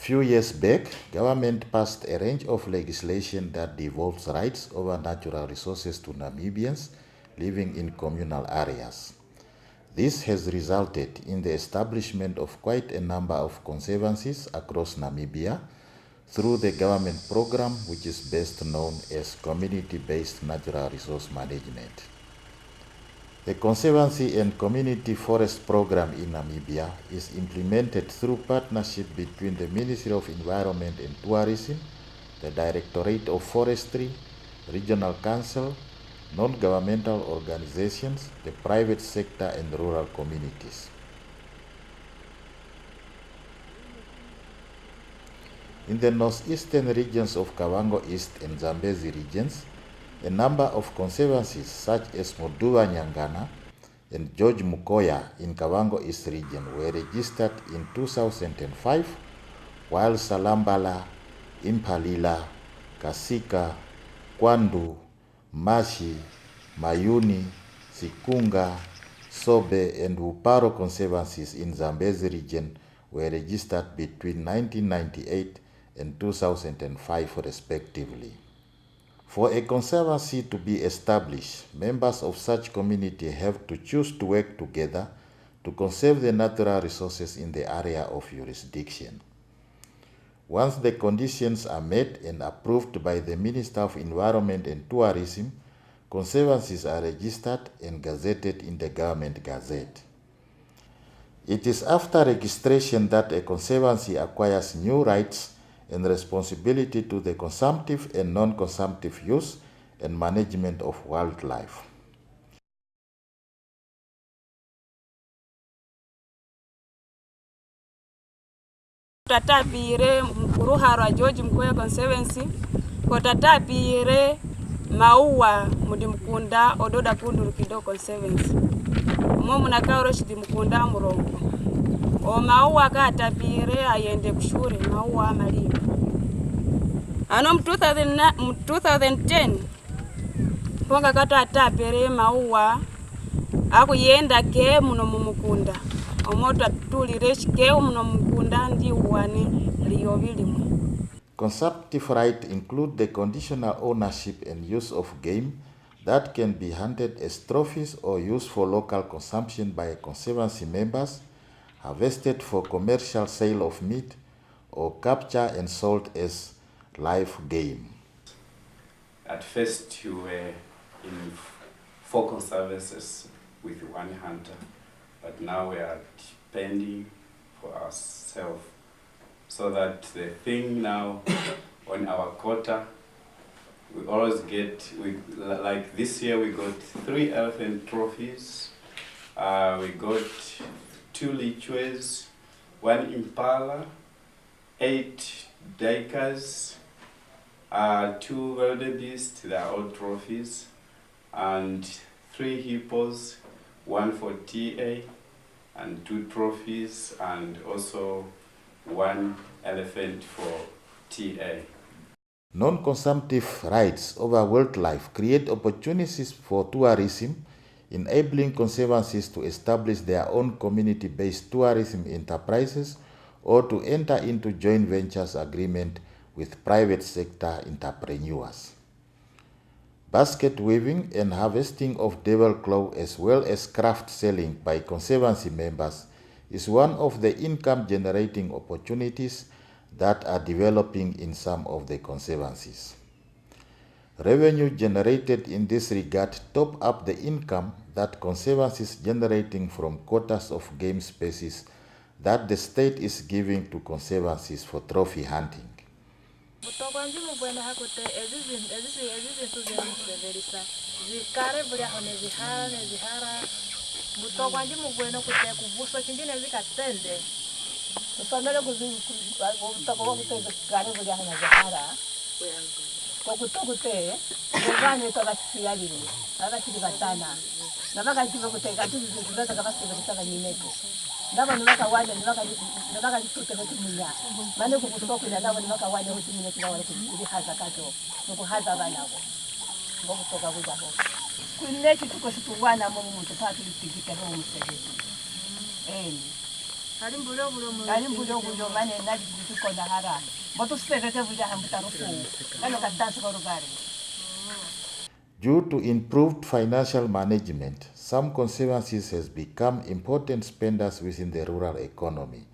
Few years back, government passed a range of legislation that devolves rights over natural resources to Namibians living in communal areas. This has resulted in the establishment of quite a number of conservancies across Namibia through the government program, which is best known as Community-Based Natural Resource Management. The Conservancy and Community Forest Program in Namibia is implemented through partnership between the Ministry of Environment and Tourism, the Directorate of Forestry, Regional Council, non-governmental organizations, the private sector, and rural communities. In the northeastern regions of Kavango East and Zambezi regions, a number of conservancies such as Moduva Nyangana and George Mukoya in Kavango East region were registered in 2005, while Salambala, Impalila, Kasika, Kwandu, Mashi, Mayuni, Sikunga, Sobe, and Uparo conservancies in Zambezi region were registered between 1998 and 2005 respectively. For a conservancy to be established, members of such community have to choose to work together to conserve the natural resources in the area of jurisdiction. Once the conditions are met and approved by the Minister of Environment and Tourism, conservancies are registered and gazetted in the Government Gazette. It is after registration that a conservancy acquires new rights and responsibility to the consumptive and non-consumptive use and management of wildlife. Tatapire Mkuruhara George Mukoya Conservancy ko tatapire maua mudimukunda ododa kundu kido Conservancy mo munakaoro shidimukunda murongo o maua katapire ayende kushure maua malimba ano 2010 ponga katatapire maua akuyenda ke muno mumukunda omoto tulire shike muno mukunda ndi uwane liyobilimu. Consumptive rights include the conditional ownership and use of game that can be hunted as trophies or used for local consumption by conservancy members, harvested for commercial sale of meat, or capture and sold as live game. At first you were in 4 conservancies with 1 hunter, but now we are depending for ourselves, so that the thing now on our quota, we always get, like this year we got 3 elephant trophies, we got 2 lichwes, 1 impala, 8 daikas, 2 wildebeest, they are all trophies, and 3 hippos, 1 for TA, and 2 trophies, and also 1 elephant for TA. Non-consumptive rights over wildlife create opportunities for tourism, enabling conservancies to establish their own community-based tourism enterprises or to enter into joint ventures agreement with private sector entrepreneurs. Basket weaving and harvesting of devil claw as well as craft selling by conservancy members is one of the income-generating opportunities that are developing in some of the conservancies. Revenue generated in this regard top up the income that conservancies generating from quotas of game species that the state is giving to conservancies for trophy hunting. Due to improved financial management, some conservancies has become important spenders within the rural economy,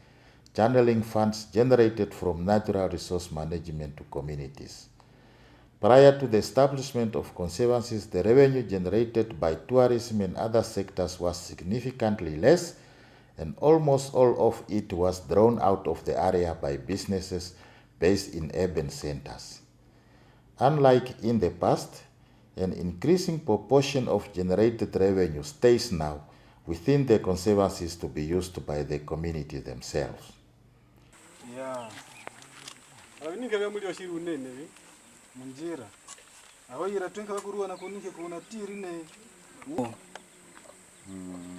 channeling funds generated from natural resource management to communities. Prior to the establishment of conservancies, the revenue generated by tourism and other sectors was significantly less, and almost all of it was drawn out of the area by businesses based in urban centers. Unlike in the past, an increasing proportion of generated revenue stays now within the conservancies to be used by the community themselves. Yeah. Abininga bya muri oshiri unene bi munjira. Aho yira twenka bakuruwa na kunike kuna tiri ne.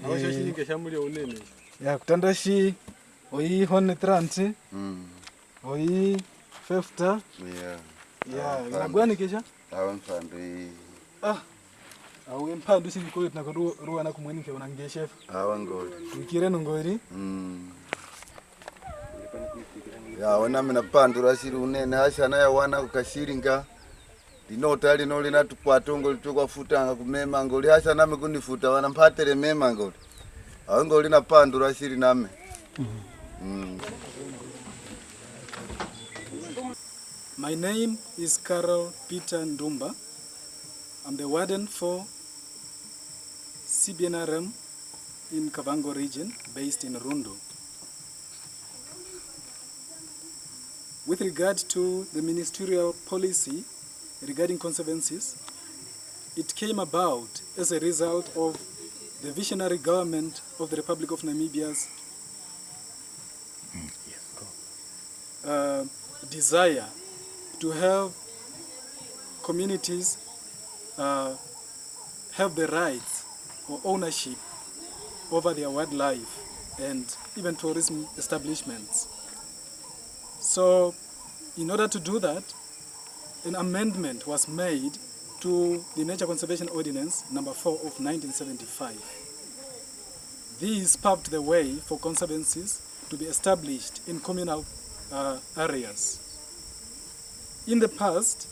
Aho shoshi ninge shamuri unene. Ya kutandashi oyi hone transi. Oyi 50. Yeah. Yeah, nagwani kesha? Awan fandu. Awu emphandu sinko na kuruwa na kumwenike unange chef. Awan gold. Ukire nongori? Ya wana mina pandura shiri unene ashana ya wana kukashiringa. Dinota lino lina tukwatongo litukwa futanga kumema ngoli ashana me kunifuta wana mpatere mema ngoli. Awan ngoli na pandura shiri name. My name is Carol Peter Ndumba. I'm the warden for CBNRM in Kavango region, based in Rundu. With regard to the ministerial policy regarding conservancies, it came about as a result of the visionary government of the Republic of Namibia's desire to have communities have the rights or ownership over their wildlife and even tourism establishments. So, in order to do that, an amendment was made to the Nature Conservation Ordinance number 4 of 1975. These paved the way for conservancies to be established in communal areas. In the past,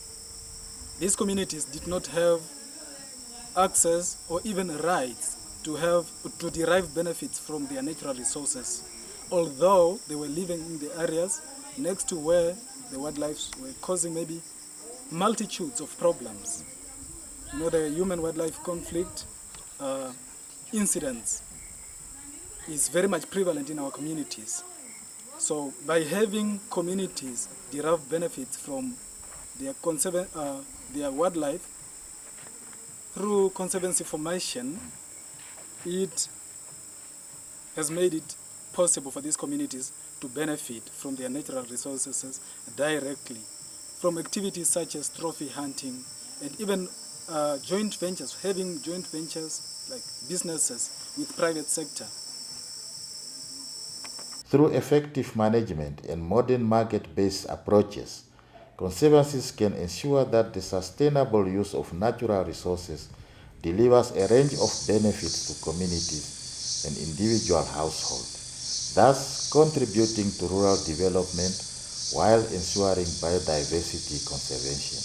these communities did not have access or even rights to derive benefits from their natural resources, although they were living in the areas next to where the wildlife were causing maybe multitudes of problems. You know, the human-wildlife conflict incidents is very much prevalent in our communities. So by having communities derive benefits from their wildlife through conservancy formation, it has made it possible for these communities to benefit from their natural resources directly from activities such as trophy hunting and even joint ventures, having joint ventures like businesses with private sector. Through effective management and modern market-based approaches, conservancies can ensure that the sustainable use of natural resources delivers a range of benefits to communities and individual households, thus contributing to rural development while ensuring biodiversity conservation.